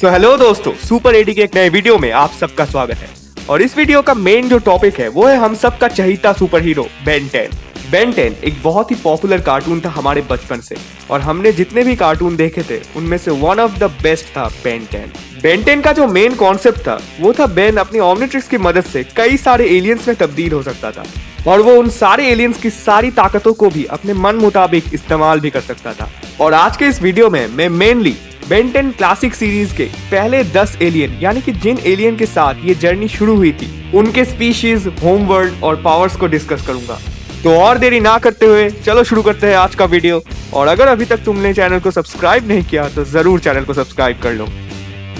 तो हेलो दोस्तों, super AD के एक नए वीडियो में आप सबका स्वागत है। और इस वीडियो का मेन जो टॉपिक है वो है हम सबका चहीता सुपर हीरो बेन 10। बेन 10 एक बहुत ही पॉपुलर कार्टून था हमारे बचपन से, और हमने जितने भी कार्टून देखे थे उनमें से वन ऑफ द बेस्ट था बेन 10। बेन 10 का जो मेन कॉन्सेप्ट था वो था बेन अपनी ओमनिट्रिक्स की मदद से कई सारे एलियंस में तब्दील हो सकता था, और वो उन सारे एलियंस की सारी ताकतों को भी अपने मन मुताबिक इस्तेमाल भी कर सकता था। और आज के इस वीडियो में मैं मेनली बेन 10 क्लासिक सीरीज के पहले 10 एलियन, यानी कि जिन एलियन के साथ ये जर्नी शुरू हुई थी, उनके स्पीशीज, होम वर्ल्ड और पावर्स को डिस्कस करूंगा। तो और देरी ना करते हुए चलो शुरू करते हैं आज का वीडियो। और अगर अभी तक तुमने चैनल को सब्सक्राइब नहीं किया तो जरूर चैनल को सब्सक्राइब कर लो।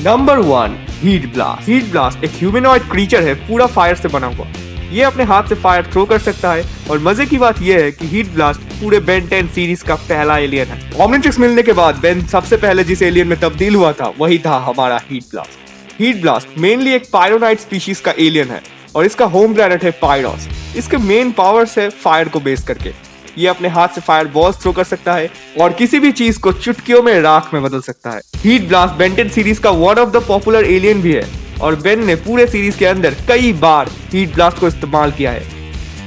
Number 1, heat blast. Heat blast एक ह्यूमनॉइड क्रीचर है, पूरा फायर से बना हुआ। ये अपने हाथ से फायर थ्रो कर सकता है, और मजे की बात यह है कि हीट ब्लास्ट पूरे बेन 10 सीरीज का पहला एलियन है। ओमनिट्रिक्स मिलने के बाद बेन सबसे पहले जिस एलियन में तब्दील हुआ था वही था हमारा heat blast. Heat blast mainly एक पायरोनाइट स्पीशीज का एलियन है, और इसका होम प्लैनेट है पायरोस। इसके मेन पावर्स है फायर को बेस करके। ये अपने हाथ से फायर बॉल्स थ्रो कर सकता है और किसी भी चीज को चुटकियों में राख में बदल सकता है। हीट ब्लास्ट बेन 10 सीरीज का one of the popular alien भी है, और बेन ने पूरे सीरीज के अंदर कई बार हीट ब्लास्ट को इस्तेमाल किया है।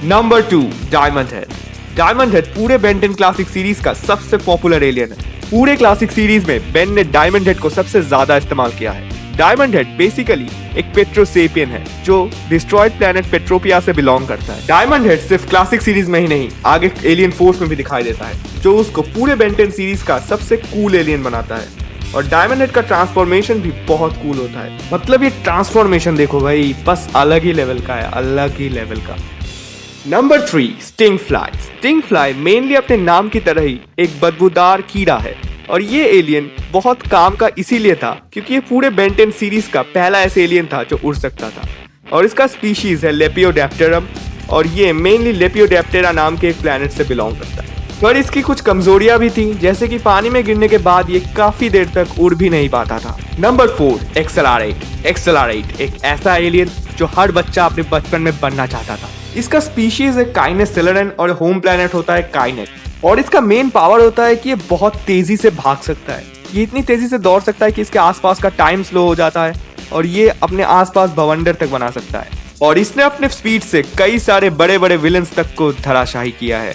Number 2, diamond head. Diamond head पूरे बेन 10 क्लासिक सीरीज का सबसे पॉपुलर एलियन है। पूरे क्लासिक सीरीज में बेन ने डायमंड हेड को सबसे ज्यादा इस्तेमाल किया है। डायमंड हेड बेसिकली एक पेट्रोसेपियन है जो डिस्ट्रॉयड प्लैनेट पेट्रोपिया से बिलोंग करता है। डायमंड हेड सिर्फ क्लासिक सीरीज में ही नहीं, आगे एलियन फोर्स में भी दिखाई देता है, जो उसको पूरे बेन 10 सीरीज का सबसे कूल एलियन बनाता है। और डायमंड हेड का ट्रांसफॉर्मेशन भी बहुत कूल होता है। मतलब ये ट्रांसफॉर्मेशन देखो भाई, बस अलग ही लेवल का है, अलग ही लेवल का। Number 3, sting fly. Sting fly mainly अपने नाम की तरह ही एक बदबूदार कीड़ा है, और ये एलियन बहुत काम का इसीलिए था क्योंकि ये पूरे बेन 10 सीरीज का पहला ऐसा एलियन था जो उड़ सकता था। और इसका स्पीशीज है लेपियोडेप्टेरम, और ये मेनली लेपियोडेप्टेरा नाम के एक प्लैनेट से बिलोंग करता है। पर इसकी कुछ कमजोरियां भी थी, जैसे कि पानी में गिरने के बाद ये काफी देर तक उड़ भी नहीं पाता था। Number 4, accelerate. एक्सेलरेट एक ऐसा एलियन जो हर बच्चा अपने बचपन में बनना चाहता था। इसका स्पीशीज है काइनेसेलेरन, और होम प्लैनेट होता है काइनेट। और इसका मेन पावर होता है कि ये बहुत तेजी से भाग सकता है। ये इतनी तेजी से दौड़ सकता है कि इसके आसपास का टाइम स्लो हो जाता है, और ये अपने आसपास भवंडर तक बना सकता है। और इसने अपने स्पीड से कई सारे बड़े बड़े विलन्स तक को धराशाही किया है।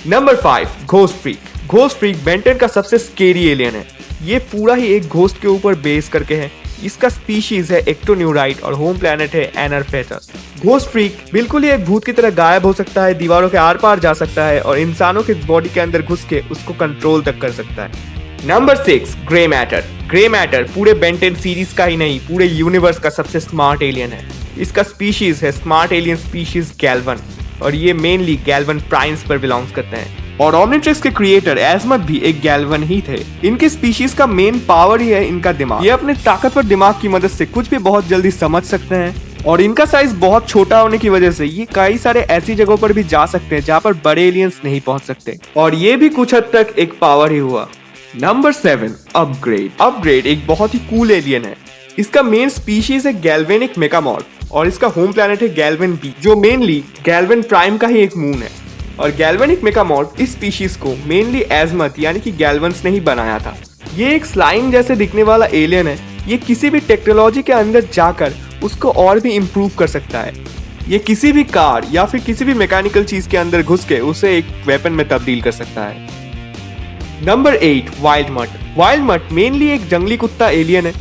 Number 5, ghost freak. Ghost freak Ben 10 का सबसे स्केरी एलियन है। ये पूरा ही एक घोस्ट के ऊपर बेस करके है। इसका स्पीशीज है एक्टोन्यूराइट, और होम प्लैनेट है एनरफेटस। घोस्ट फ्रीक बिल्कुल ही एक भूत की तरह गायब हो सकता है, दीवारों के आर पार जा सकता है, और इंसानों के बॉडी के अंदर घुस के उसको कंट्रोल तक कर सकता है। Number 6, grey matter. Grey matter पूरे बेन 10 सीरीज का ही नहीं, पूरे यूनिवर्स का सबसे स्मार्ट एलियन है। इसका स्पीशीज है स्मार्ट एलियन स्पीशीज गैल्वन, और ये मेनली गैल्वन प्राइम्स पर बिलोंग्स करते हैं। और ओमनिट्रिक्स के क्रिएटर एजमथ भी एक गैल्वन ही थे। इनके स्पीशीज का मेन पावर ही है इनका दिमाग। ये अपने ताकतवर दिमाग की मदद से कुछ भी बहुत जल्दी समझ सकते हैं, और इनका साइज बहुत छोटा होने की वजह से ये कई सारे ऐसी जगहों पर भी जा सकते हैं जहाँ पर बड़े एलियंस नहीं पहुंच सकते, और ये भी कुछ हद तक एक पावर ही हुआ। Number 7, upgrade. अपग्रेड एक बहुत ही कूल एलियन है। इसका मेन स्पीशीज है गैल्वेनिक मेगामॉर्फ, और इसका होम प्लैनेट है गैल्वन बी, जो मेनली गैल्वन प्राइम का ही एक मून है। और गैल्वेनिक मेगामॉर्फ इस स्पीशीज को मेनली एजमथ यानी कि गैल्वन्स ने ही बनाया था। ये एक स्लाइम जैसे दिखने वाला एलियन है। ये किसी भी टेक्नोलॉजी के अंदर जाकर उसको और भी इम्प्रूव कर सकता है। ये किसी भी कार या फिर किसी भी मैकेनिकल चीज के अंदर घुस के उसे एक वेपन में तब्दील कर सकता है। नंबर 8, वाइल्ड मट। वाइल्ड मट मेनली एक जंगली कुत्ता एलियन है।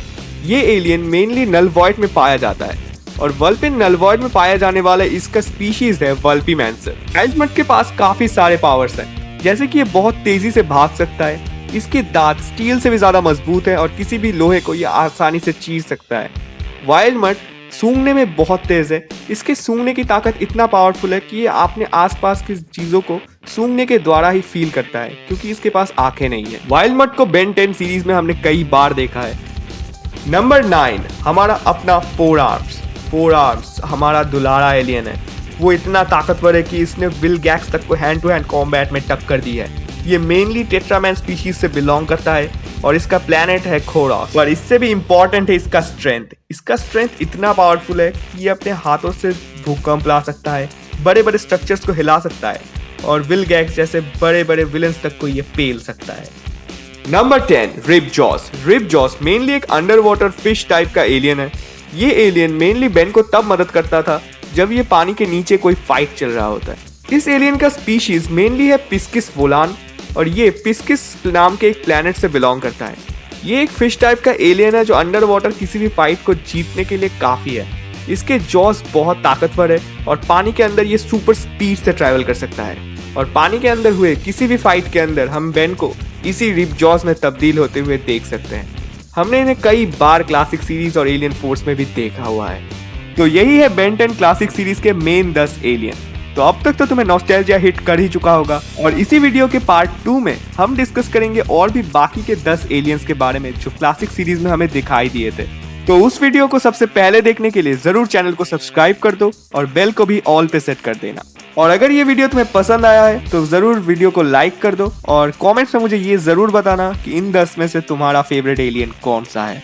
ये एलियन मेनली नल वॉइड में पाया जाता है, और वल्पिन नल वॉइड में पाया जाने वाला इसका स्पीशीज है वल्पीमैंसर। वाइल्ड मट के पास काफी सारे पावर्स हैं, जैसे कि ये बहुत तेजी से भाग सकता है, इसके दांत स्टील से भी ज्यादा मजबूत है, और किसी भी लोहे को ये आसानी से चीर सकता है। वाइल्ड मट सूंघने में बहुत तेज है। इसके सूंघने की ताकत इतना पावरफुल है कि ये अपने आसपास की चीजों को सूंघने के द्वारा ही फील करता है, क्योंकि इसके पास आंखें नहीं है। वाइल्ड मट को बेन 10 सीरीज में हमने कई बार देखा है। नंबर 9, हमारा अपना फोर आर्म्स। फोर आर्म्स हमारा दुलारा एलियन है। वो इतना ताकतवर है कि इसने विल गैक्स तक को हैंड टू हैंड कॉम्बैट में टक्कर दी है। ये मेनली टेट्रामैन स्पीशीज से बिलोंग करता है, और इसका प्लैनेट है खोरॉस। पर इससे भी इंपॉर्टेंट है इसका स्ट्रेंथ। इसका स्ट्रेंथ इतना पावरफुल है कि ये अपने हाथों से भूकंप ला सकता है, बड़े बड़े स्ट्रक्चर्स को हिला सकता है, और विल गैक्स जैसे बड़े बड़े विलन्स तक को ये पेल सकता है। Number 10 Ripjaws. Ripjaws mainly एक अंडर वाटर फिश टाइप का एलियन है। ये एलियन मेनली बेन को तब मदद करता था जब ये पानी के नीचे कोई फाइट चल रहा होता है। इस एलियन का स्पीशीज मेनली है पिस्किस वोलान और ये पिस्किस नाम के एक प्लेनेट से बिलोंग करता है। ये एक फिश टाइप का एलियन है जो अंडर वाटर किसी भी फाइट को जीतने के लिए काफी है। इसके जॉस बहुत ताकतवर है और पानी के अंदर ये सुपर स्पीड से ट्रैवल कर सकता है और पानी के अंदर हुए किसी भी फाइट के अंदर हम बेन को इसी रिप जॉस में तब्दील होते हुए देख सकते हैं। हमने इन्हें कई बार क्लासिक सीरीज और एलियन फोर्स में भी देखा हुआ है। तो यही है बेन 10 क्लासिक सीरीज के मेन 10 एलियन। तो अब तक तो तुम्हें नॉस्टैल्जिया हिट कर ही चुका होगा और इसी वीडियो के पार्ट 2 में हम डिस्कस करेंगे और भी बाकी के 10 एलियंस के बारे में जो क्लासिक सीरीज में हमें दिखाई दिए थे। तो उस वीडियो को सबसे पहले देखने के लिए जरूर चैनल को सब्सक्राइब कर दो और बेल को भी ऑल पे सेट कर देना। और अगर ये वीडियो तुम्हें पसंद आया है तो जरूर वीडियो को लाइक कर दो और कमेंट्स में मुझे ये जरूर बताना कि इन 10 में से तुम्हारा फेवरेट एलियन कौन सा है।